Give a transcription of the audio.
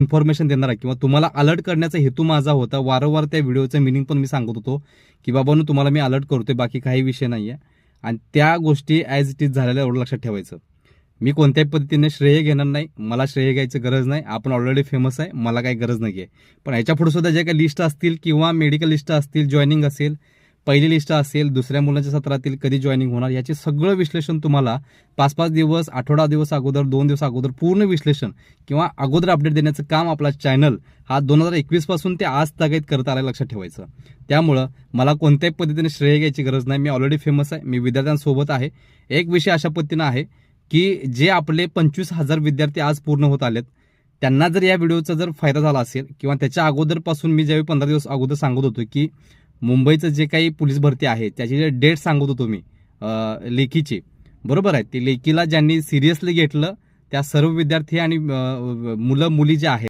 Information देणार आहे किंवा तुम्हाला अलर्ट करण्याचा हेतू माझा होता. वारंवार त्या व्हिडिओचं मिनिंग पण मी सांगत होतो की बाबांनो तुम्हाला मी अलर्ट करतोय, बाकी काही विषय नाही आहे. आणि त्या गोष्टी ॲज इट इज झालेल्या एवढं लक्षात ठेवायचं. मी कोणत्याही पद्धतीने श्रेय घेणार नाही, मला श्रेय घ्यायची गरज नाही. आपण ऑलरेडी फेमस आहे, मला काही गरज नाही आहे. पण ह्याच्या पुढे सुद्धा जे काही लिस्ट असतील किंवा मेडिकल लिस्ट असतील, जॉईनिंग असेल, पहिली लिस्ट असेल, दुसऱ्या मुलांच्या सत्रातील कधी जॉईनिंग होणार, याचे सगळं विश्लेषण तुम्हाला 5-5 दिवस, आठवडा दिवस अगोदर, 2 दिवस अगोदर पूर्ण विश्लेषण किंवा अगोदर अपडेट देण्याचं काम आपला चॅनल हा 2021 पासून ते आज तागत करत आला, लक्षात ठेवायचं. त्यामुळं मला कोणत्याही पद्धतीने श्रेय घ्यायची गरज नाही. मी ऑलरेडी फेमस आहे, मी विद्यार्थ्यांसोबत आहे. एक विषय अशा पद्धतीनं आहे की जे आपले 25,000 विद्यार्थी आज पूर्ण होत आलेत, त्यांना जर या व्हिडिओचा जर फायदा झाला असेल किंवा त्याच्या अगोदरपासून मी ज्यावेळी 15 दिवस अगोदर सांगत होतो की मुंबईचं जे काही पोलीस भरती आहे त्याची जे डेट सांगत होतो मी लेखीची, बरोबर आहे, ती लेखीला ज्यांनी सिरियसली घेतलं त्या सर्व विद्यार्थी आणि मुलं मुली जे आहेत